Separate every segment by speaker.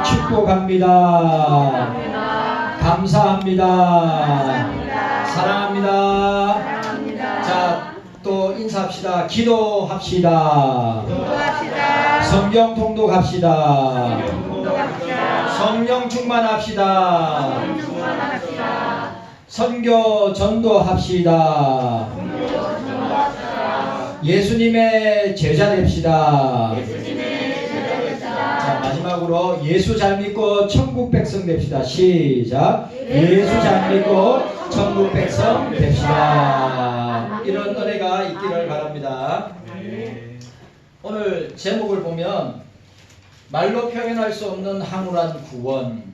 Speaker 1: 축복합니다. 감사합니다. 사랑합니다. 자, 또 인사합시다. 기도합시다. 성경 통독합시다. 성령 충만합시다. 선교 전도합시다. 예수님의 제자 됩시다. 자, 마지막으로 예수 잘 믿고 천국 백성 됩시다. 시작. 예수 잘 믿고 천국 백성 됩시다. 이런 은혜가 있기를 바랍니다. 오늘 제목을 보면 말로 표현할 수 없는 황홀한 구원,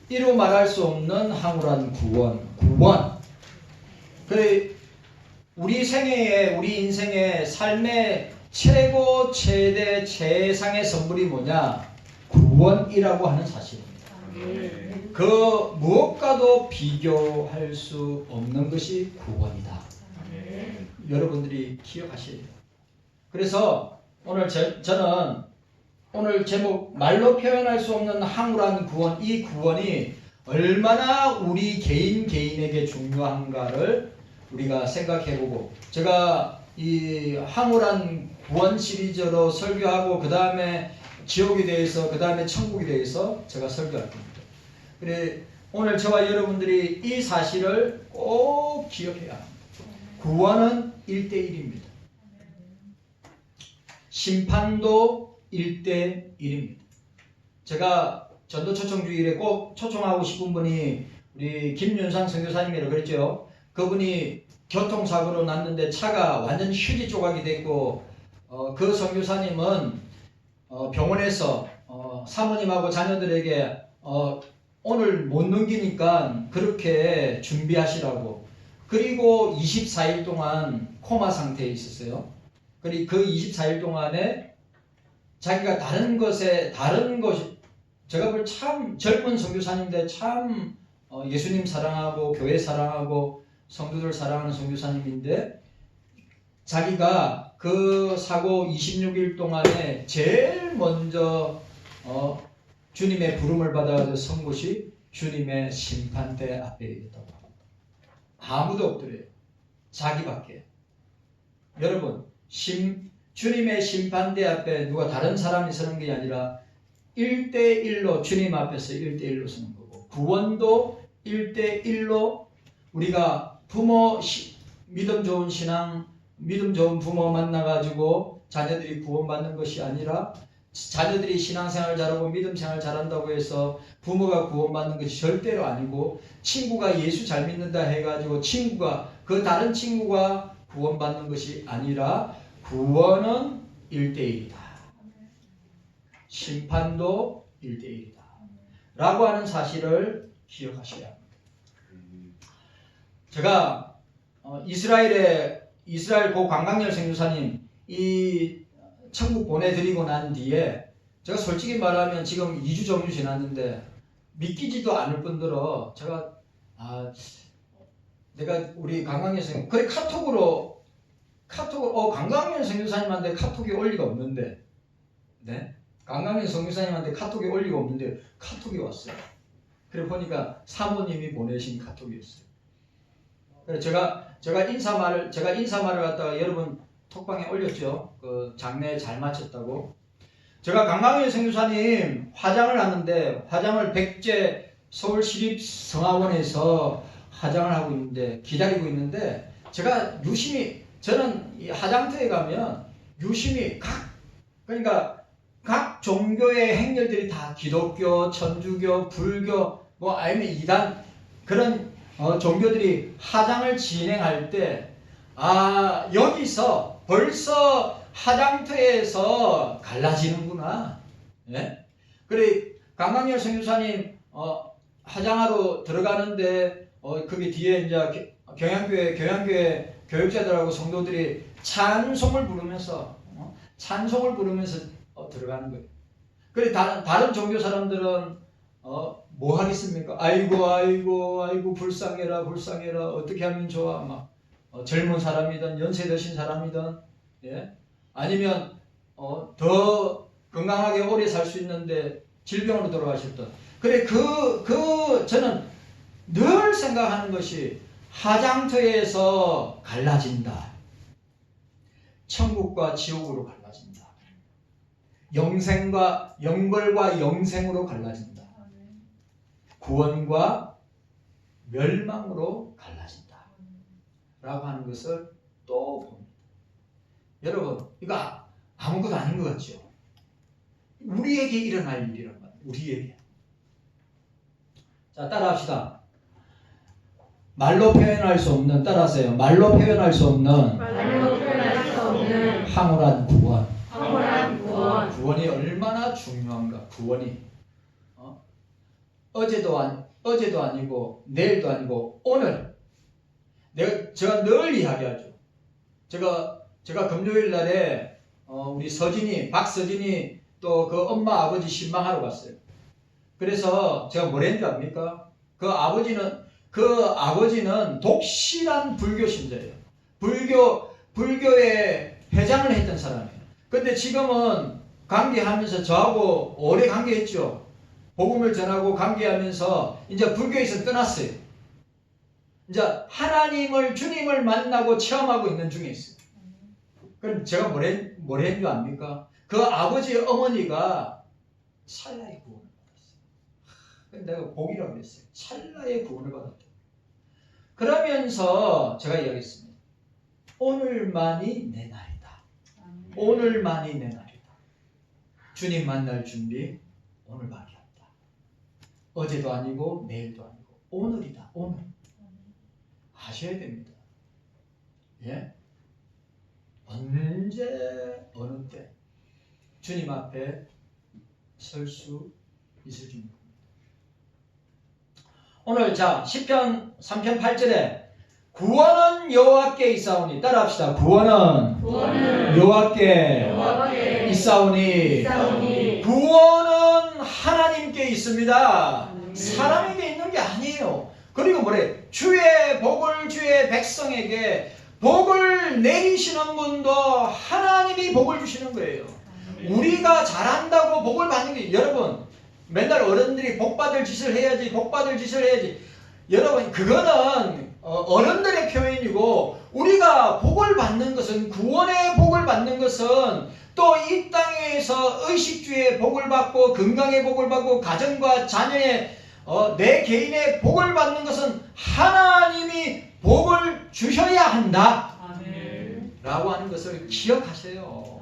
Speaker 1: 이루 말할 수 없는 황홀한 구원. 우리 생애에, 우리 인생의 삶의 최고 최대 최상의 선물이 뭐냐? 구원이라고 하는 사실입니다. 그 무엇과도 비교할 수 없는 것이 구원이다. 여러분들이 기억하셔야 돼요. 그래서 오늘 저는 오늘 제목 말로 표현할 수 없는 황홀한 구원, 이 구원이 얼마나 우리 개인에게 중요한가를 우리가 생각해보고, 제가 이 황홀한 구원 시리즈로 설교하고 그 다음에 지옥에 대해서, 그 다음에 천국에 대해서 제가 설교할 겁니다. 그래, 오늘 저와 여러분들이 이 사실을 꼭 기억해야 합니다. 구원은 1대1입니다. 심판도 1대1입니다. 제가 전도 초청주일에 꼭 초청하고 싶은 분이 우리 김윤상 선교사님이라고 그랬죠. 그분이 교통사고로 났는데 차가 완전 휴지 조각이 됐고, 그 선교사님은 병원에서 사모님하고 자녀들에게 오늘 못 넘기니까 그렇게 준비하시라고, 그리고 24일 동안 코마 상태에 있었어요. 그리고 그 24일 동안에 자기가 다른 것이, 제가 볼 참 젊은 선교사님인데 참 예수님 사랑하고 교회 사랑하고 성도들 사랑하는 선교사님인데, 자기가 그 사고 26일 동안에 제일 먼저 주님의 부름을 받아서 선 곳이 주님의 심판대 앞에 있다고 합니다. 아무도 없더래요. 자기밖에. 여러분, 주님의 심판대 앞에 누가 다른 사람이 서는 게 아니라 1대1로 주님 앞에서 1대1로 서는 거고, 구원도 1대1로 우리가 믿음 좋은 신앙, 믿음 좋은 부모 만나가지고 자녀들이 구원받는 것이 아니라, 자녀들이 신앙생활 잘하고 믿음생활 잘한다고 해서 부모가 구원받는 것이 절대로 아니고, 친구가 예수 잘 믿는다 해가지고 그 다른 친구가 구원받는 것이 아니라, 구원은 1대1이다. 심판도 1대1이다. 라고 하는 사실을 기억하셔야 합니다. 제가 이스라엘 고 관광열 선교사님 이 천국 보내드리고 난 뒤에, 제가 솔직히 말하면 지금 2주 정도 지났는데 믿기지도 않을 뿐더러 내가 우리 관광열 선교사님, 그래 카톡으로 관광열 선교사님한테 카톡이 올 리가 없는데, 네? 관광열 선교사님한테 카톡이 올 리가 없는데 카톡이 왔어요. 그래 보니까 사모님이 보내신 카톡이었어요. 그래서 제가 인사말을 갖다가 여러분 톡방에 올렸죠. 그 장례 잘 마쳤다고. 제가 강강일 선교사님 화장을 하는데, 화장을 백제 서울시립성악원에서 화장을 하고 있는데, 기다리고 있는데, 제가 저는 이 화장터에 가면 유심히 각 종교의 행렬들이 다 기독교, 천주교, 불교, 아니면 이단, 그런 종교들이 화장을 진행할 때, 여기서 벌써 화장터에서 갈라지는구나. 예? 그래, 강강열 선교사님 화장하러 들어가는데, 그게 뒤에 이제 경양교회 교육자들하고 성도들이 찬송을 부르면서 들어가는 거예요. 그래, 다른 종교 사람들은 뭐 하겠습니까? 아이고 불쌍해라 어떻게 하면 좋아, 젊은 사람이든 연세 드신 사람이든, 예? 아니면 더 건강하게 오래 살 수 있는데 질병으로 돌아가셨던. 그래 저는 늘 생각하는 것이 화장터에서 갈라진다. 천국과 지옥으로 갈라진다. 영벌과 영생으로 갈라진다. 구원과 멸망으로 갈라진다. 라고 하는 것을 또 봅니다. 여러분, 이거 아무것도 아닌 것 같죠? 우리에게 일어날 일이란 말이에요. 우리에게. 자, 따라합시다. 말로 표현할 수 없는, 따라하세요. 말로 표현할 수 없는 황홀한 구원. 구원이 얼마나 중요한가. 구원이 어제도 아니고 내일도 아니고 오늘. 제가 늘 이야기하죠. 제가 금요일 날에 우리 박서진이 또 그 엄마 아버지 신방하러 갔어요. 그래서 제가 뭐랬는 줄 압니까? 그 아버지는 독실한 불교 신자예요. 불교의 회장을 했던 사람이에요. 근데 지금은 관계하면서 저하고 오래 관계했죠. 복음을 전하고 관계하면서 이제 불교에서 떠났어요. 이제 주님을 만나고 체험하고 있는 중에 있어요. 그럼 제가 뭐랬는 줄 압니까? 그 아버지의 어머니가 찰나의 구원을 받았어요. 내가 복이라고 그랬어요. 찰나의 구원을 받았다. 그러면서 제가 이야기했습니다. 오늘만이 내 날이다. 오늘만이 내 날이다. 주님 만날 준비 오늘밖에 없다. 어제도 아니고 내일도 아니고 오늘이다. 오늘. 아셔야 됩니다. 예? 언제 어느 때 주님 앞에 설 수 있을 줄 모릅니다. 오늘 시편 3편 8절에 구원은 여호와께 있사오니, 따라합시다. 구원은 여호와께 있사오니. 구원은 하나님께 있습니다. 사람에게 있는 게 아니에요. 그리고 뭐래? 주의 백성에게 복을 내리시는 분도 하나님이 복을 주시는 거예요. 우리가 잘한다고 복을 받는 게, 여러분, 맨날 어른들이 복 받을 짓을 해야지. 여러분, 그거는 어른들의 표현이고, 우리가 복을 받는 것은, 구원의 복을 받는 것은 또 이 땅에서 의식주의 복을 받고, 건강의 복을 받고, 가정과 자녀의 내 개인의 복을 받는 것은 하나님이 복을 주셔야 한다. 아멘. 라고 하는 것을 기억하세요.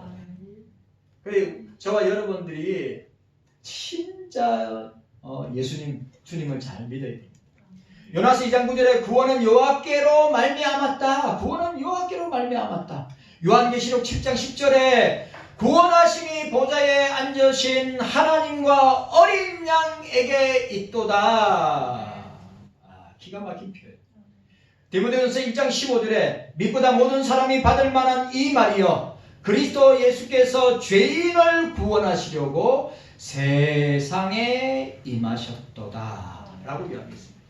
Speaker 1: 그래, 저와 여러분들이 진짜 주님을 잘 믿어야 됩니다. 요나스 2장 9절에 구원은 여호와께로 말미암았다. 구원은 여호와께로 말미암았다. 요한계시록 7장 10절에 구원하심이 보좌에 앉으신 하나님과 어린 양에게 있도다. 기가 막힌 표현. 디모데전서 1장 15절에 믿보다 모든 사람이 받을 만한 이 말이요, 그리스도 예수께서 죄인을 구원하시려고 세상에 임하셨도다. 라고 이야기했습니다.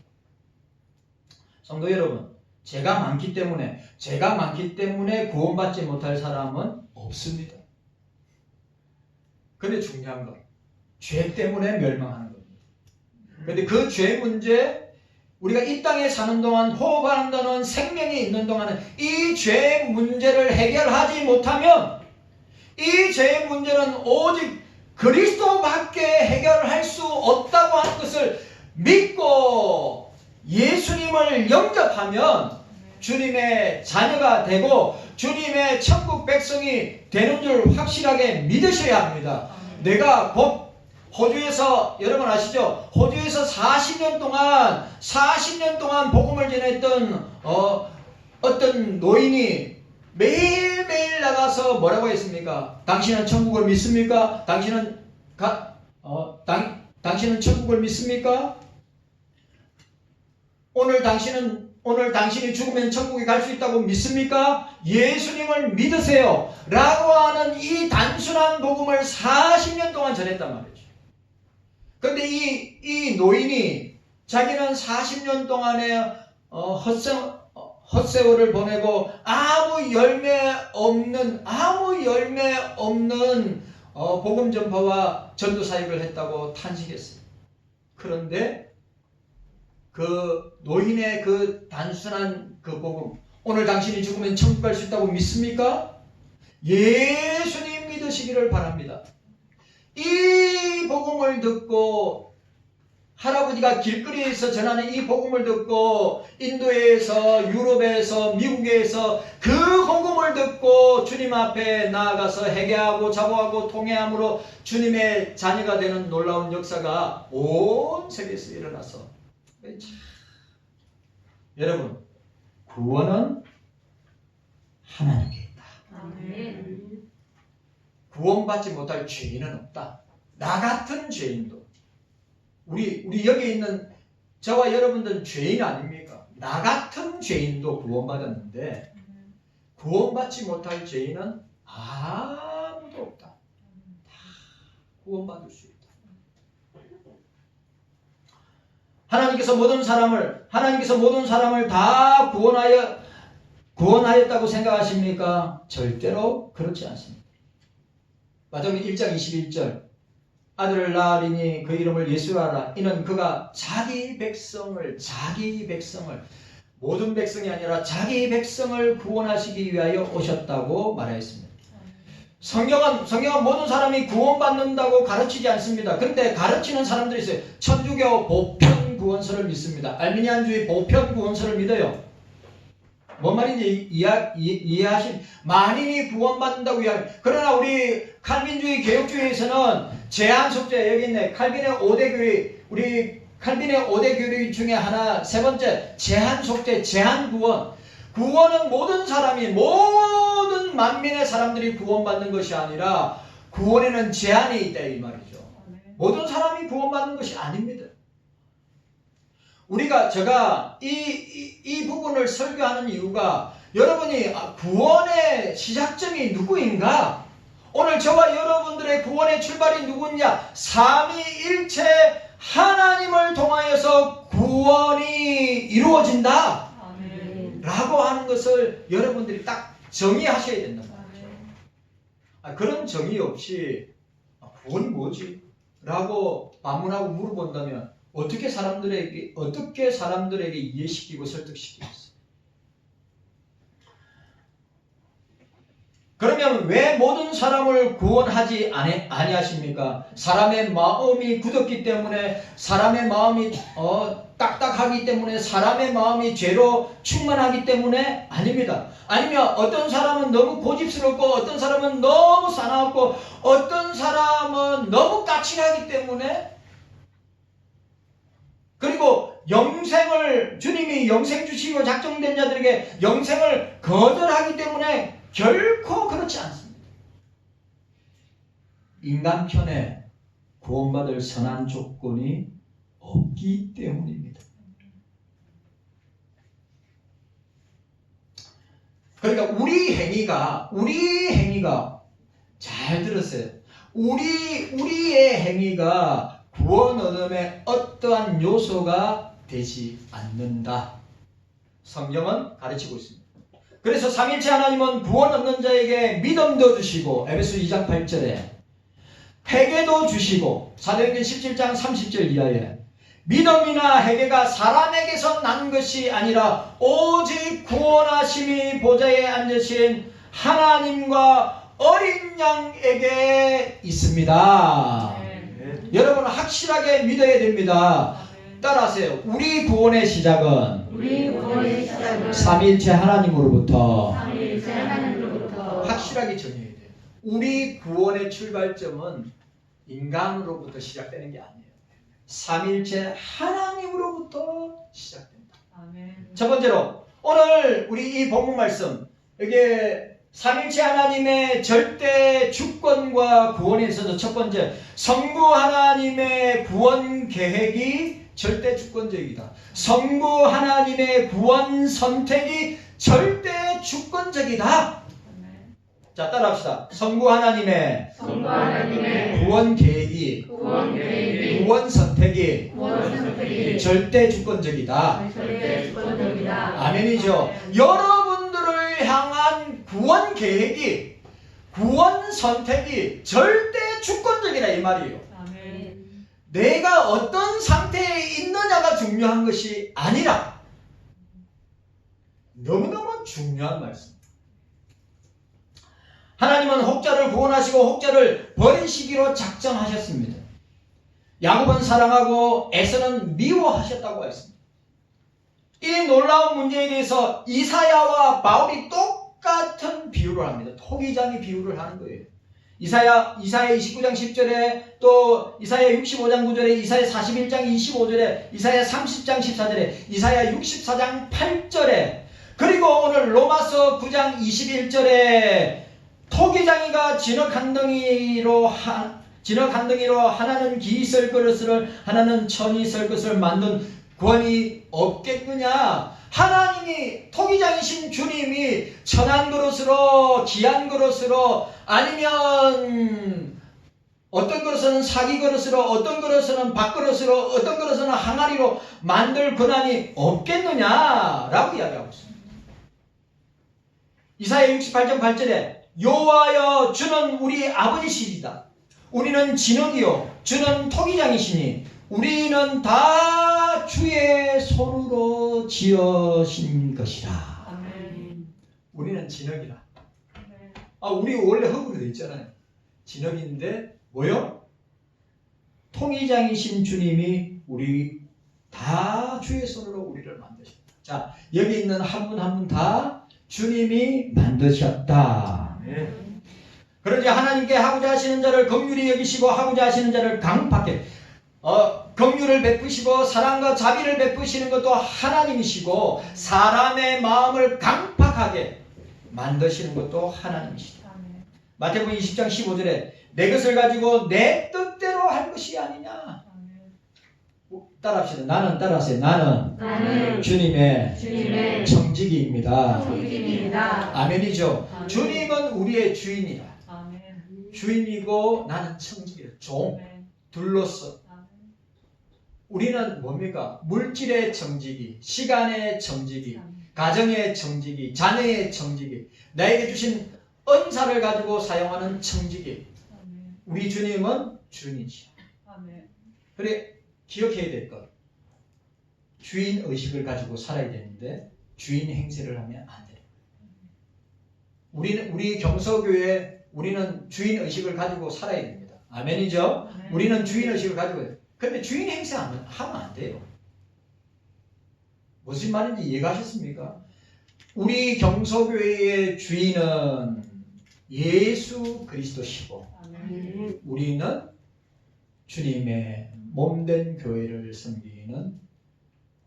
Speaker 1: 성도 여러분, 죄가 많기 때문에 구원받지 못할 사람은 없습니다. 근데 중요한 건 죄 때문에 멸망하는 겁니다. 그런데 그 죄 문제, 우리가 이 땅에 사는 동안, 호흡한다는 생명이 있는 동안은 이 죄 문제를 해결하지 못하면, 이 죄 문제는 오직 그리스도밖에 해결할 수 없다고 하는 것을 믿고 예수님을 영접하면 주님의 자녀가 되고 주님의 천국 백성이 되는 줄 확실하게 믿으셔야 합니다. 내가 곧 호주에서, 여러분 아시죠? 호주에서 40년 동안 복음을 전했던 어떤 노인이 매일매일 나가서 뭐라고 했습니까? 당신은 천국을 믿습니까? 당신은 천국을 믿습니까? 오늘 당신이 죽으면 천국에 갈 수 있다고 믿습니까? 예수님을 믿으세요. 라고 하는 이 단순한 복음을 40년 동안 전했단 말이죠. 그런데 이 노인이 자기는 40년 동안의 헛세월을 보내고 아무 열매 없는 복음 전파와 전도 사역을 했다고 탄식했어요. 그런데 그 노인의 그 단순한 그 복음, 오늘 당신이 죽으면 천국 갈 수 있다고 믿습니까? 예수님 믿으시기를 바랍니다. 이 복음을 듣고 할아버지가 길거리에서 전하는 이 복음을 듣고 인도에서 유럽에서 미국에서 그 복음을 듣고 주님 앞에 나아가서 회개하고 자복하고 통회함으로 주님의 자녀가 되는 놀라운 역사가 온 세계에서 일어나서 여러분 구원은 하나님께 있다.
Speaker 2: 아멘.
Speaker 1: 구원받지 못할 죄인은 없다. 나 같은 죄인도 우리 여기 있는 저와 여러분들은 죄인 아닙니까? 나 같은 죄인도 구원받았는데 구원받지 못할 죄인은 아무도 없다. 다 구원받을 수 있다. 하나님께서 모든 사람을 다 구원하였다고 생각하십니까? 절대로 그렇지 않습니다. 마태복음 1장 21절 아들을 낳으리니 그 이름을 예수라 하라. 이는 그가 자기 백성을 모든 백성이 아니라 자기 백성을 구원하시기 위하여 오셨다고 말하였습니다. 성경은 모든 사람이 구원받는다고 가르치지 않습니다. 그런데 가르치는 사람들이 있어요. 천주교 보편 구원설을 믿습니다. 알미니안주의 보편 구원설을 믿어요. 뭔 말인지 이해하신 만인이 구원받는다고 이야기. 그러나 우리 칼빈주의 개혁주의에서는 제한 속죄 여기 있네. 칼빈의 5대 교리 우리 칼빈의 5대 교리 중에 하나 세 번째 제한 속죄 제한 구원. 구원은 모든 만민의 사람들이 구원받는 것이 아니라 구원에는 제한이 있다 이 말이죠. 모든 사람이 구원받는 것이 아닙니다. 제가 이 부분을 설교하는 이유가 여러분이 구원의 시작점이 누구인가? 오늘 저와 여러분들의 구원의 출발이 누구냐? 삼위일체 하나님을 통하여서 구원이 이루어진다 라고 하는 것을 여러분들이 딱 정의하셔야 된단 말이죠. 그런 정의 없이 구원이 뭐지? 라고 반문하고 물어본다면 어떻게 사람들에게 이해시키고 설득시키겠어요? 그러면 왜 모든 사람을 구원하지 아니하십니까? 사람의 마음이 굳었기 때문에, 사람의 마음이 딱딱하기 때문에, 사람의 마음이 죄로 충만하기 때문에 아닙니다. 아니면 어떤 사람은 너무 고집스럽고, 어떤 사람은 너무 사나웠고, 어떤 사람은 너무 까칠하기 때문에, 그리고 주님이 영생 주시고 작정된 자들에게 영생을 거절하기 때문에 결코 그렇지 않습니다. 인간 편에 구원받을 선한 조건이 없기 때문입니다. 그러니까 우리 행위가 잘 들으세요. 우리의 행위가 구원 얻음의 어떠한 요소가 되지 않는다. 성경은 가르치고 있습니다. 그래서 삼일체 하나님은 구원 얻는 자에게 믿음도 주시고 에베소 2장 8절에 회개도 주시고 사도행전 17장 30절 이하에 믿음이나 회개가 사람에게서 난 것이 아니라 오직 구원하심이 보좌에 앉으신 하나님과 어린 양에게 있습니다. 여러분 확실하게 믿어야 됩니다. 따라하세요. 우리 구원의 시작은 삼위일체 하나님으로부터 확실하게 정해야 돼요. 우리 구원의 출발점은 인간으로부터 시작되는 게 아니에요. 삼위일체 하나님으로부터 시작됩니다. 첫 번째로 오늘 우리 이 본문 말씀 여기에 삼위일체 하나님의 절대 주권과 구원에 있어서 첫 번째 성부 하나님의 구원 계획이 절대 주권적이다. 성부 하나님의 구원 선택이 절대 주권적이다. 자 따라합시다. 성부 하나님의 구원 계획이 구원 선택이 절대 주권적이다. 아멘이죠. 여러분들을 향한 구원 계획이 구원 선택이 절대 주권적이라 이 말이에요.
Speaker 2: 아멘.
Speaker 1: 내가 어떤 상태에 있느냐가 중요한 것이 아니라 너무너무 중요한 말씀. 하나님은 혹자를 구원하시고 혹자를 버리시기로 작정하셨습니다. 야곱은 사랑하고 에서는 미워하셨다고 했습니다. 이 놀라운 문제에 대해서 이사야와 바울이 똑같은 비유를 합니다. 토기장이 비유를 하는 거예요. 이사야 29장 10절에 또 이사야 65장 9절에 이사야 41장 25절에 이사야 30장 14절에 이사야 64장 8절에 그리고 오늘 로마서 9장 21절에 토기장이가 진흙 한 덩이로 하나는 기 설 그릇을 하나는 천이 설 것을 만든 권이 없겠느냐. 하나님이 토기장이신 주님이 천한 그릇으로 귀한 그릇으로 아니면 어떤 그릇은 사기 그릇으로 어떤 그릇은 밥그릇으로 어떤 그릇은 항아리로 만들 권한이 없겠느냐라고 이야기하고 있습니다. 이사야 68장 8절에 여호와여 주는 우리 아버지시리다. 우리는 진흙이요 주는 토기장이시니 우리는 다 주의 손으로 지으신 것이라.
Speaker 2: 아멘.
Speaker 1: 우리는 진흙이라.
Speaker 2: 아멘.
Speaker 1: 우리 원래 흙으로 되어 있잖아요. 진흙인데 뭐요? 토기장이신 주님이 우리 다 주의 손으로 우리를 만드셨다. 자, 여기 있는 한 분 한 분 다 주님이 만드셨다.
Speaker 2: 아멘.
Speaker 1: 그러지 하나님께 하고자 하시는 자를 긍휼히 여기시고 하고자 하시는 자를 강팍해 긍휼을 베푸시고 사랑과 자비를 베푸시는 것도 하나님이시고 사람의 마음을 강팍하게 만드시는 것도 하나님이시다.
Speaker 2: 아멘.
Speaker 1: 마태복음 20장 15절에 내 것을 가지고 내 뜻대로 할 것이 아니냐.
Speaker 2: 아멘.
Speaker 1: 따라합시다. 나는 따라하세요. 나는 주님의 청지기입니다.
Speaker 2: 성직입니다.
Speaker 1: 아멘이죠.
Speaker 2: 아멘.
Speaker 1: 주님은 우리의 주인이라.
Speaker 2: 아멘.
Speaker 1: 주인이고 나는 청지기라. 종,
Speaker 2: 아멘.
Speaker 1: 둘로서.
Speaker 2: 아멘.
Speaker 1: 우리는 뭡니까? 물질의 청지기, 시간의 청지기, 가정의 청지기, 자녀의 청지기, 나에게 주신 은사를 가지고 사용하는 청지기.
Speaker 2: 아멘.
Speaker 1: 우리 주님은 주인이시오.
Speaker 2: 아멘.
Speaker 1: 그래 기억해야 될 것. 주인 의식을 가지고 살아야 되는데 주인 행세를 하면 안 돼요. 우리 경서교회 우리는 주인 의식을 가지고 살아야 됩니다. 아멘이죠?
Speaker 2: 아멘.
Speaker 1: 우리는 주인 의식을 가지고 해요. 근데 주인 행세 하면 안 돼요. 무슨 말인지 이해가셨습니까? 우리 경서교회의 주인은 예수 그리스도시고
Speaker 2: 아멘.
Speaker 1: 우리는 주님의 몸된 교회를 섬기는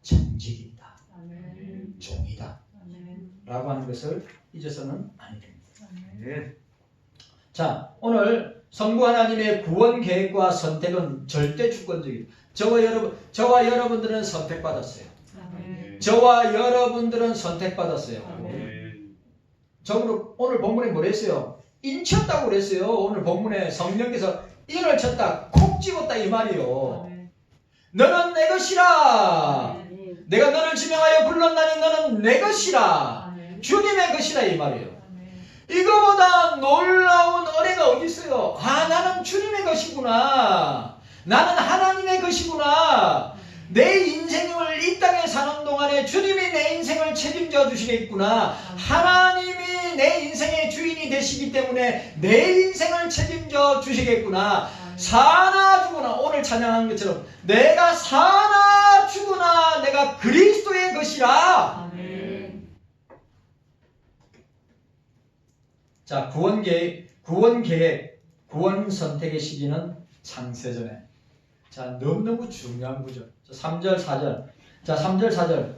Speaker 1: 청직이다.
Speaker 2: 아멘.
Speaker 1: 종이다.
Speaker 2: 아멘.
Speaker 1: 라고 하는 것을 잊어서는 아니 됩니다.
Speaker 2: 아멘.
Speaker 1: 자, 오늘 성부 하나님의 구원 계획과 선택은 절대 주권적이다. 저와 여러분들은 선택받았어요.
Speaker 2: 아멘.
Speaker 1: 저와 여러분들은 선택받았어요.
Speaker 2: 아멘.
Speaker 1: 적으로 오늘 본문에 뭐랬어요? 인쳤다고 그랬어요. 오늘 본문에 성령께서 인을 쳤다, 콕 집었다 이 말이요.
Speaker 2: 아멘.
Speaker 1: 너는 내 것이라.
Speaker 2: 아멘.
Speaker 1: 내가 너를 지명하여 불렀나니 너는 내 것이라.
Speaker 2: 아멘.
Speaker 1: 주님의 것이라 이 말이에요.
Speaker 2: 아멘.
Speaker 1: 이거보다 놀라운 은혜가 어디 있어요? 나는 주님의 것이구나. 나는 하나님의 것이구나. 내 인생을 이 땅에 사는 동안에 주님이 내 인생을 책임져 주시겠구나. 하나님이 내 인생의 주인이 되시기 때문에 내 인생을 책임져 주시겠구나. 사나 죽으나 오늘 찬양한 것처럼 내가 사나 죽으나 내가 그리스도의 것이라.
Speaker 2: 아멘.
Speaker 1: 자, 구원 계획, 구원 선택의 시기는 창세전에. 자, 너무너무 중요한 구절. 3절, 4절. 자, 3절, 4절.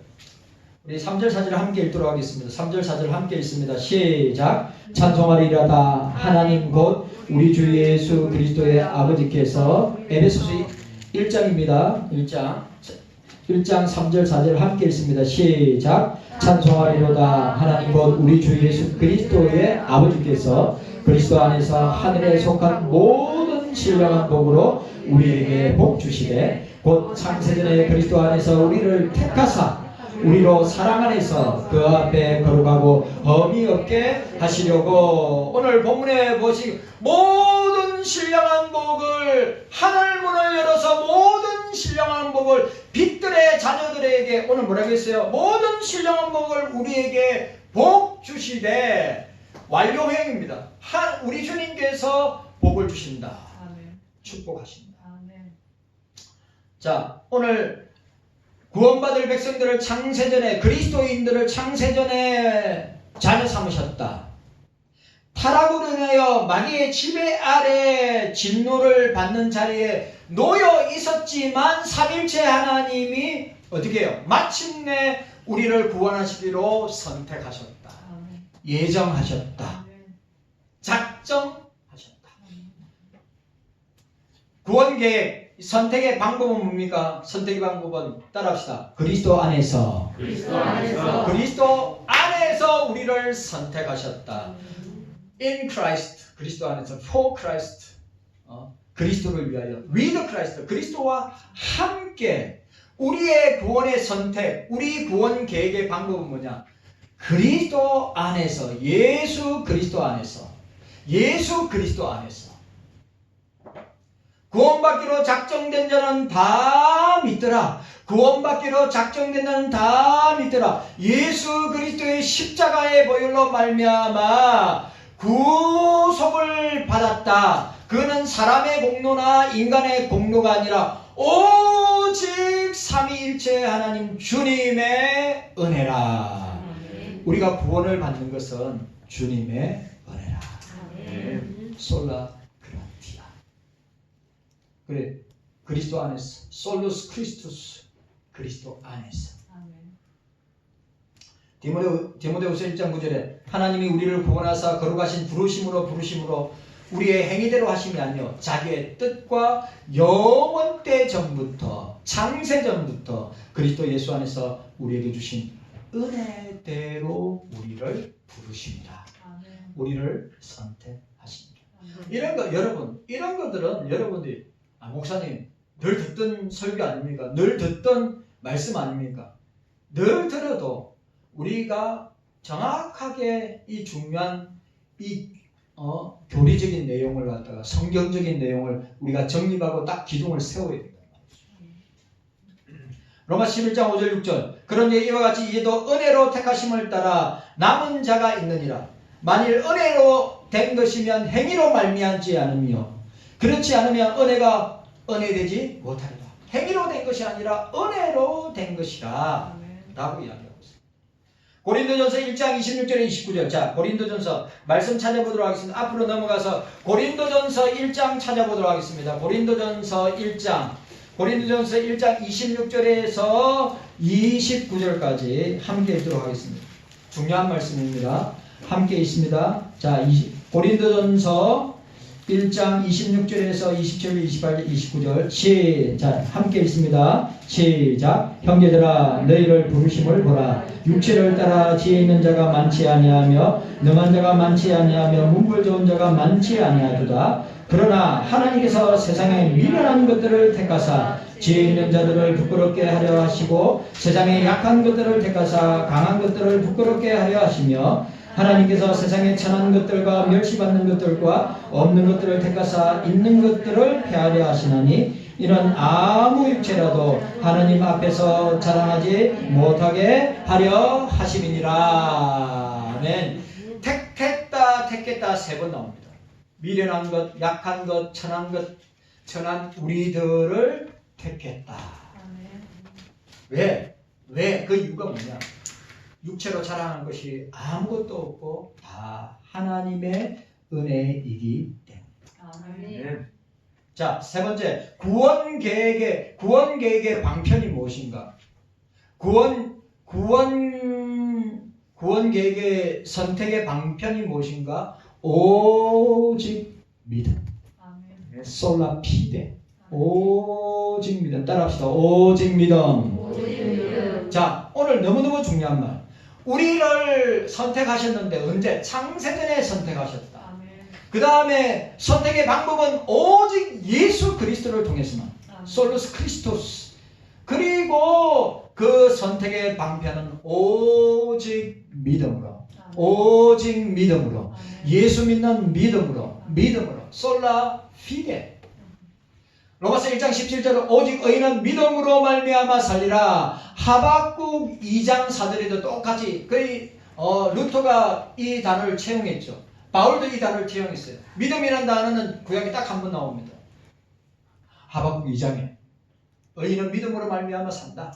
Speaker 1: 우리 3절, 4절 함께 읽도록 하겠습니다. 3절, 4절 함께 읽습니다. 시작. 찬송하리라다 하나님 곧 우리 주 예수 그리스도의 아버지께서. 에베소서 1장입니다. 1장 3절, 4절 함께 읽습니다. 시작. 찬송하리로다 하나님 곧 우리 주 예수 그리스도의 아버지께서 그리스도 안에서 하늘에 속한 모든 신령한 복으로 우리에게 복 주시되 곧 창세전에 그리스도 안에서 우리를 택하사 우리로 사랑 안에서 그 앞에 거룩하고 험이 없게 하시려고. 오늘 본문에 보시 모든 신령한 복을, 하늘 문을 열어서 모든 신령한 복을 빛들의 자녀들에게, 오늘 뭐라고 했어요? 모든 신령한 복을 우리에게 복 주시되 완료형입니다. 우리 주님께서 복을 주신다. 축복하신다. 자, 오늘 구원받을 백성들을 창세전에, 그리스도인들을 창세전에 자녀 삼으셨다. 타락으로 인하여 마귀의 지배 아래 진노를 받는 자리에 놓여 있었지만 삼일체 하나님이 어떻게 해요? 마침내 우리를 구원하시기로 선택하셨다. 예정하셨다. 작정하셨다. 구원 계획, 선택의 방법은 뭡니까? 선택의 방법은 따라합시다. 그리스도 안에서 우리를 선택하셨다. In Christ, 그리스도 안에서, for Christ, 그리스도를 위하여, with Christ, 그리스도와 함께. 우리의 구원의 선택, 우리 구원 계획의 방법은 뭐냐? 그리스도 안에서, 예수 그리스도 안에서, 예수 그리스도 안에서. 구원받기로 작정된 자는 다 믿더라. 구원받기로 작정된 자는 다 믿더라. 예수 그리스도의 십자가의 보혈로 말미암아 구속을 받았다. 그는 사람의 공로나 인간의 공로가 아니라 오직 삼위일체 하나님 주님의 은혜라. 우리가 구원을 받는 것은 주님의 은혜라. 솔라 그라티아. 그래, 그리스도 안에서, 솔루스 크리스투스, 그리스도 안에서. 디모데후서 1장 9절에 하나님이 우리를 구원하사 거룩하신 부르심으로 우리의 행위대로 하심이 아니요 자기의 뜻과 영원때 전부터, 창세전부터 그리스도 예수 안에서 우리에게 주신 은혜대로 우리를 부르십니다. 우리를 선택하십니다. 이런 거, 여러분, 이런 것들은 여러분들이 목사님 늘 듣던 설교 아닙니까? 늘 듣던 말씀 아닙니까? 늘 들어도 우리가 정확하게 이 중요한 이 교리적인 내용을 갖다가, 성경적인 내용을 우리가 정립하고 딱 기둥을 세워야 된다. 로마 11장 5절 6절. 그런데 이와 같이 이제도 은혜로 택하심을 따라 남은 자가 있느니라. 만일 은혜로 된 것이면 행위로 말미암지 않으며, 그렇지 않으면 은혜가 은혜되지 못하리라. 행위로 된 것이 아니라 은혜로 된 것이라 라고 이야기합니다. 고린도전서 1장 26절에 29절. 자, 고린도전서 말씀 찾아보도록 하겠습니다. 앞으로 넘어가서 고린도전서 1장 찾아보도록 하겠습니다. 고린도전서 1장 26절에서 29절까지 함께 읽도록 하겠습니다. 중요한 말씀입니다. 함께 있습니다. 자, 고린도전서 1장 26절에서 27절, 28절, 29절 시작. 함께 읽습니다. 시작. 형제들아 너희를 부르심을 보라. 육체를 따라 지혜 있는 자가 많지 아니하며 능한 자가 많지 아니하며 문벌 좋은 자가 많지 아니하도다. 그러나 하나님께서 세상의 미련한 것들을 택하사 지혜 있는 자들을 부끄럽게 하려 하시고 세상의 약한 것들을 택하사 강한 것들을 부끄럽게 하려 하시며 하나님께서 세상에 천한 것들과 멸시받는 것들과 없는 것들을 택하사 있는 것들을 폐하려 하시나니 이는 아무 육체라도 하나님 앞에서 자랑하지 못하게 하려 하심이니라. 아멘. 택했다 세 번 나옵니다. 미련한 것, 약한 것, 천한 우리들을 택했다. 왜? 그 이유가 뭐냐? 육체로 자랑하는 것이 아무것도 없고 다 하나님의 은혜이기 때문에. 자, 세 번째, 구원 계획의 방편이 무엇인가? 구원 계획의 선택의 방편이 무엇인가? 오직 믿음. 솔라 피데. 오직 믿음. 따라합시다. 오직 믿음. 자, 오늘 너무너무 중요한 말. 우리를 선택하셨는데 언제? 창세전에 선택하셨다. 그 다음에 선택의 방법은 오직 예수 그리스도를 통해서만. 솔루스 크리스토스. 그리고 그 선택의 방편은 오직 믿음으로, 오직 믿음으로, 예수 믿는 믿음으로, 솔라 피데. 로마서 1장 17절 오직 의인은 믿음으로 말미암아 살리라. 하박국 2장 4절에도 똑같이 거의 루터가 이 단어를 채용했죠. 바울도 이 단어를 채용했어요. 믿음이라는 단어는 구약에 딱 한 번 나옵니다. 하박국 2장에 의인은 믿음으로 말미암아 산다.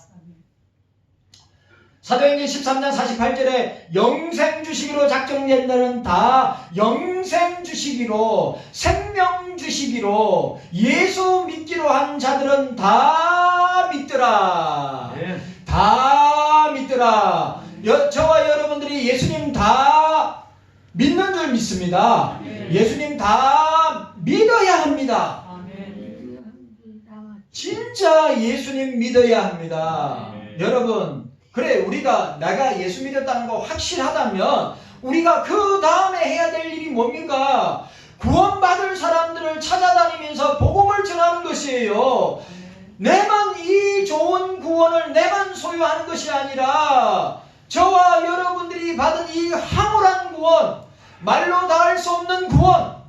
Speaker 1: 사도행전 13장 48절에 영생 주시기로 작정된 자는 다 영생 주시기로, 생명 주시기로, 예수 믿기로 한 자들은 다 믿더라. 다 믿더라. 저와 여러분들이 예수님 다 믿는 줄 믿습니다. 예수님 다 믿어야 합니다. 진짜 예수님 믿어야 합니다. 여러분, 그래 우리가 내가 예수 믿었다는 거 확실하다면 우리가 그 다음에 해야 될 일이 뭡니까? 구원받을 사람들을 찾아다니면서 복음을 전하는 것이에요. 내만 이 좋은 구원을 내만 소유하는 것이 아니라 저와 여러분들이 받은 이 황홀한 구원, 말로 다 할 수 없는 구원,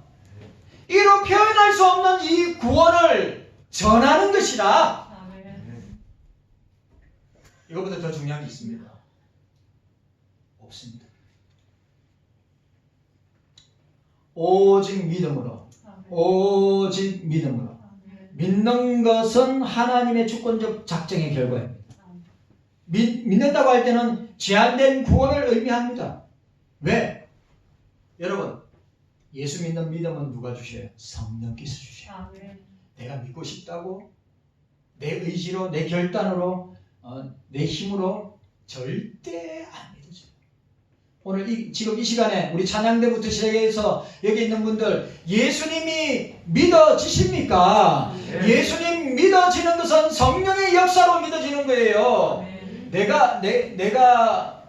Speaker 1: 이로 표현할 수 없는 이 구원을 전하는 것이라. 이거보다 더 중요한 게 있습니다. 없습니다. 오직 믿음으로, 오직 믿음으로. 믿는 것은 하나님의 주권적 작정의 결과입니다. 믿는다고 할 때는 제한된 구원을 의미합니다. 왜? 여러분, 예수 믿는 믿음은 누가 주셔요? 성령께서 주셔요. 내가 믿고 싶다고 내 의지로, 내 결단으로, 내 힘으로 절대 안 믿어져요. 오늘 지금 이 시간에 우리 찬양대부터 시작해서 여기 있는 분들 예수님이 믿어지십니까? 예수님 믿어지는 것은 성령의 역사로 믿어지는 거예요. 내가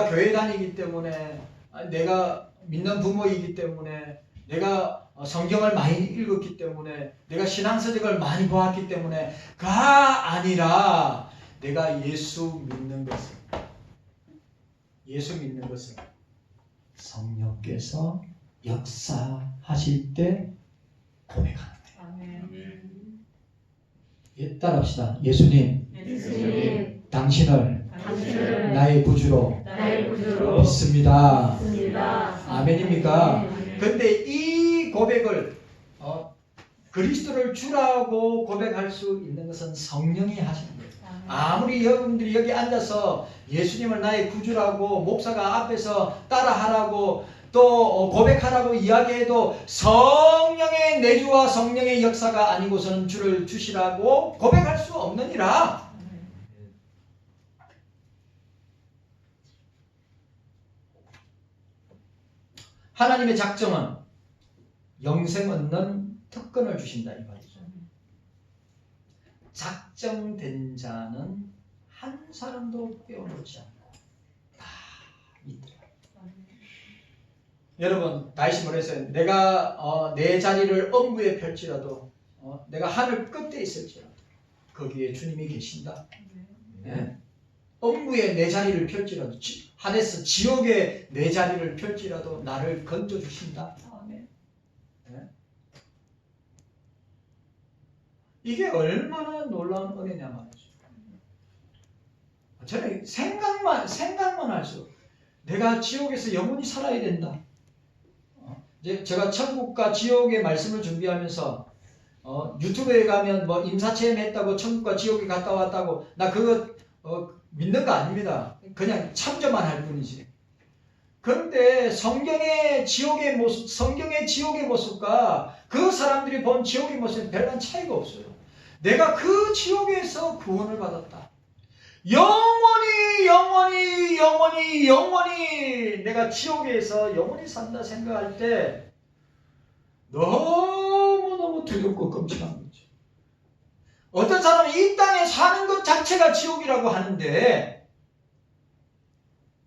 Speaker 1: 교회 다니기 때문에, 내가 믿는 부모이기 때문에, 내가 성경을 많이 읽었기 때문에, 내가 신앙서적을 많이 보았기 때문에가 아니라 내가 예수 믿는 것은 성령께서 역사하실 때 고백하는 거예요. 따라합시다. 예수님, 당신을 나의 구주로 믿습니다. 아멘입니까? 근데 이 고백을 그리스도를 주라고 고백할 수 있는 것은 성령이 하시는 거예요. 아무리 여러분들이 여기 앉아서 예수님을 나의 구주라고 목사가 앞에서 따라하라고 또 고백하라고 이야기해도 성령의 내주와 성령의 역사가 아니고서는 주를 주시라고 고백할 수 없느니라. 하나님의 작정은 영생 얻는 특권을 주신다 이 말이죠. 작정된 자는 한 사람도 빼어놓지 않고 다 믿더라. 여러분, 다윗이 뭐랬어요? 내가 내 자리를 엄구에 펼지라도, 내가 하늘 끝에 있을지라도 거기에 주님이 계신다. 네. 엄구에 내 자리를 펼지라도, 하데스 지옥에 내 자리를 펼지라도 나를 건져 주신다. 네. 이게 얼마나 놀라운 은혜냐 말이죠. 저는 생각만 할수, 내가 지옥에서 영원히 살아야 된다. 제가 천국과 지옥의 말씀을 준비하면서 유튜브에 가면 뭐 임사체험 했다고 천국과 지옥에 갔다 왔다고 나 그거 믿는 거 아닙니다. 그냥 참조만 할 뿐이지. 그런데 성경의 지옥의 모습과 그 사람들이 본 지옥의 모습은 별반 차이가 없어요. 내가 그 지옥에서 구원을 받았다. 영원히 내가 지옥에서 영원히 산다 생각할 때 너무너무 두렵고 끔찍한 거죠. 어떤 사람은 이 땅에 사는 것 자체가 지옥이라고 하는데,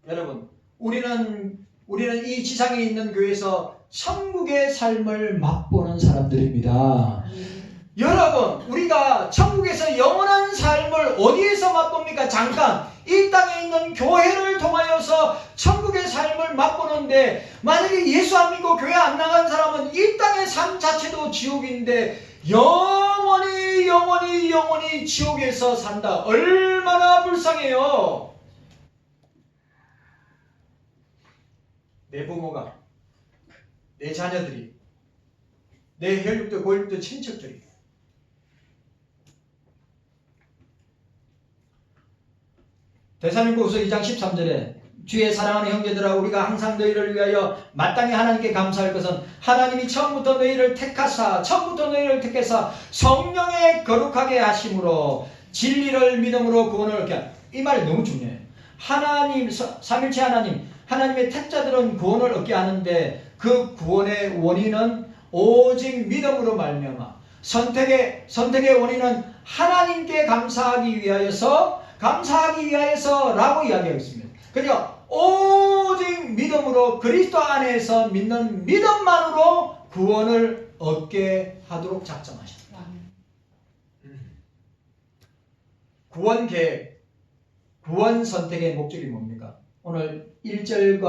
Speaker 1: 여러분, 우리는 이 지상에 있는 교회에서 천국의 삶을 맛보는 사람들입니다. 여러분, 우리가 천국에서 영원한 삶을 어디에서 맛봅니까? 잠깐 이 땅에 있는 교회를 통하여서 천국의 삶을 맛보는데, 만약에 예수 안 믿고 교회 안 나간 사람은 이 땅의 삶 자체도 지옥인데 영원히 영원히 영원히 지옥에서 산다. 얼마나 불쌍해요. 내 부모가, 내 자녀들이, 내 혈육도 고육도 친척들이 데살로니가후서 2장 13절에 주의 사랑하는 형제들아, 우리가 항상 너희를 위하여 마땅히 하나님께 감사할 것은 하나님이 처음부터 너희를 택하사 성령의 거룩하게 하심으로 진리를 믿음으로 구원을 얻게. 이 말이 너무 중요해요. 하나님, 삼일체 하나님의 택자들은 구원을 얻게 하는데 그 구원의 원인은 오직 믿음으로 말미암아, 선택의 원인은 하나님께 감사하기 위하여서라고 이야기하고 있습니다. 그러니까 오직 믿음으로, 그리스도 안에서 믿는 믿음만으로 구원을 얻게 하도록 작정하셨다. 구원 계획, 구원 선택의 목적이 뭡니까? 오늘 1장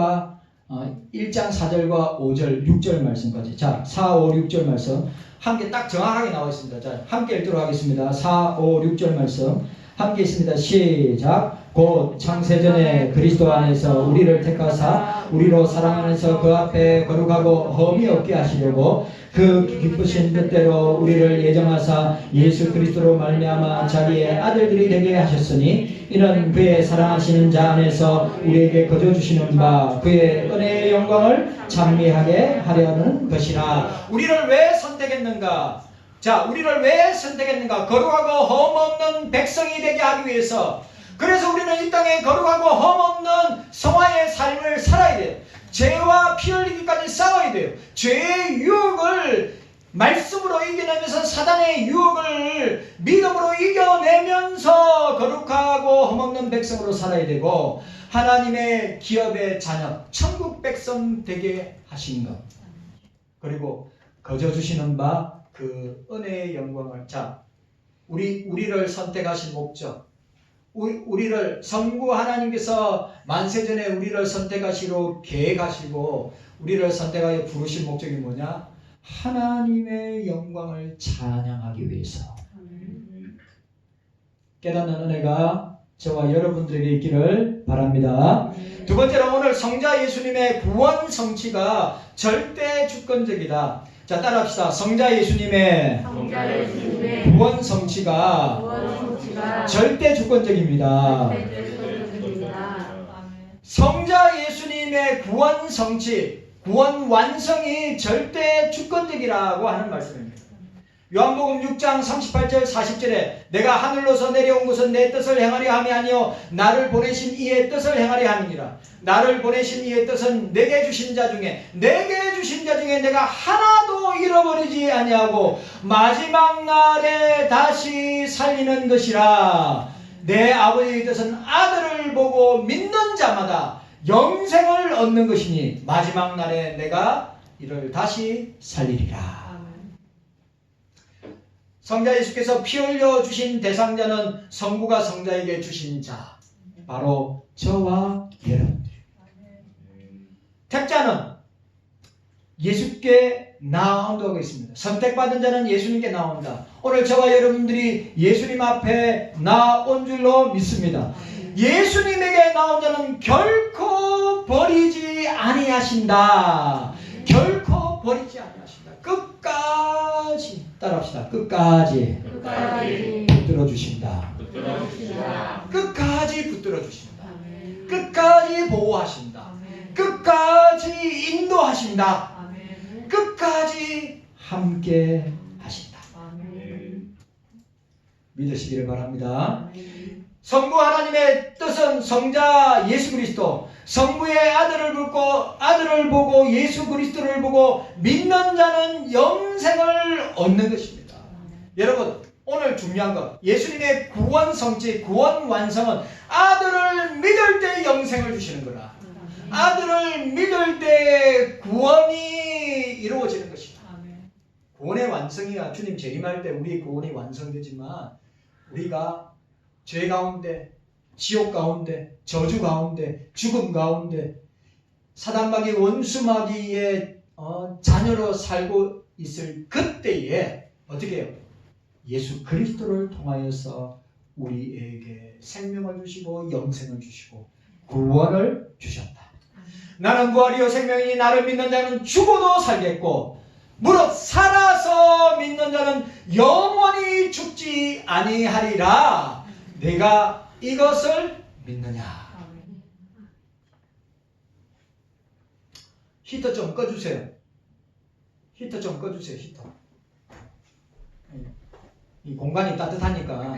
Speaker 1: 4절과 5절, 6절 말씀까지. 자, 4, 5, 6절 말씀 함께 딱 정확하게 나와 있습니다. 자, 함께 읽도록 하겠습니다. 4, 5, 6절 말씀 함께 있습니다. 시작. 곧 창세전에 그리스도 안에서 우리를 택하사 우리로 사랑 안에서 그 앞에 거룩하고 흠이 없게 하시려고 그 기쁘신 뜻대로 우리를 예정하사 예수 그리스도로 말미암아 자기의 아들들이 되게 하셨으니, 이는 그의 사랑하시는 자 안에서 우리에게 거저 주시는 바 그의 은혜의 영광을 찬미하게 하려는 것이라. 우리를 왜 선택했는가? 자, 우리를 왜 선택했는가? 거룩하고 흠 없는 백성이 되게 하기 위해서. 그래서 우리는 이 땅에 거룩하고 흠 없는 성화의 삶을 살아야 돼요. 죄와 피 흘리기까지 싸워야 돼요. 죄의 유혹을 말씀으로 이겨내면서 사단의 유혹을 믿음으로 이겨내면서 거룩하고 흠 없는 백성으로 살아야 되고, 하나님의 기업의 자녀, 천국 백성 되게 하신 것, 그리고 거저 주시는 바 그 은혜의 영광을. 자, 우리를 선택하신 목적, 우리를 성부 하나님께서 만세전에 우리를 선택하시로 계획하시고 우리를 선택하여 부르신 목적이 뭐냐? 하나님의 영광을 찬양하기 위해서. 깨닫는 은혜가 저와 여러분들에게 있기를 바랍니다. 두 번째로, 오늘 성자 예수님의 구원 성취가 절대 주권적이다. 자, 따라합시다. 성자 예수님의 구원 성취가 절대 주권적입니다. 성자 예수님의 구원 성취, 구원 완성이 절대 주권적이라고 하는 말씀입니다. 요한복음 6장 38절 40절에 내가 하늘로서 내려온 것은 내 뜻을 행하려 함이 아니요 나를 보내신 이의 뜻을 행하려 함이니라. 나를 보내신 이의 뜻은 내게 주신 자 중에 내가 하나도 잃어버리지 아니하고 마지막 날에 다시 살리는 것이라. 내 아버지의 뜻은 아들을 보고 믿는 자마다 영생을 얻는 것이니 마지막 날에 내가 이를 다시 살리리라. 성자 예수께서 피 흘려 주신 대상자는 성부가 성자에게 주신 자, 바로 저와 여러분들. 택자는 예수께 나온다고 있습니다. 선택받은 자는 예수님께 나온다. 오늘 저와 여러분들이 예수님 앞에 나온 줄로 믿습니다. 예수님에게 나온 자는 결코 버리지 아니하신다. 결코 버리지 아니하신다. 끝까지, 따라합시다. 끝까지 붙들어 주신다. 끝까지 붙들어 주신다. 끝까지 보호하신다. 끝까지 인도하신다. 끝까지 함께 하신다. 믿으시기를 바랍니다. 성부 하나님의 뜻은 성자 예수 그리스도, 성부의 아들을 보고 예수 그리스도를 보고 믿는 자는 영생을 얻는 것입니다. 여러분, 오늘 중요한 것, 예수님의 구원 성취, 구원 완성은 아들을 믿을 때 영생을 주시는 거라. 아들을 믿을 때 구원이 이루어지는 것이다. 구원의 완성이야. 주님 재림할 때 우리 구원이 완성되지만 우리가 죄 가운데 지옥 가운데, 저주 가운데, 죽음 가운데, 사단마귀 원수마귀의 자녀로 살고 있을 그때에 어떻게 해요? 예수 그리스도를 통하여서 우리에게 생명을 주시고 영생을 주시고 구원을 주셨다. 나는 부활이요 생명이니 나를 믿는 자는 죽어도 살겠고 무릇 살아서 믿는 자는 영원히 죽지 아니하리라. 내가 이것을 믿느냐. 히터 좀 꺼주세요. 히터 좀 꺼주세요. 히터. 이 공간이 따뜻하니까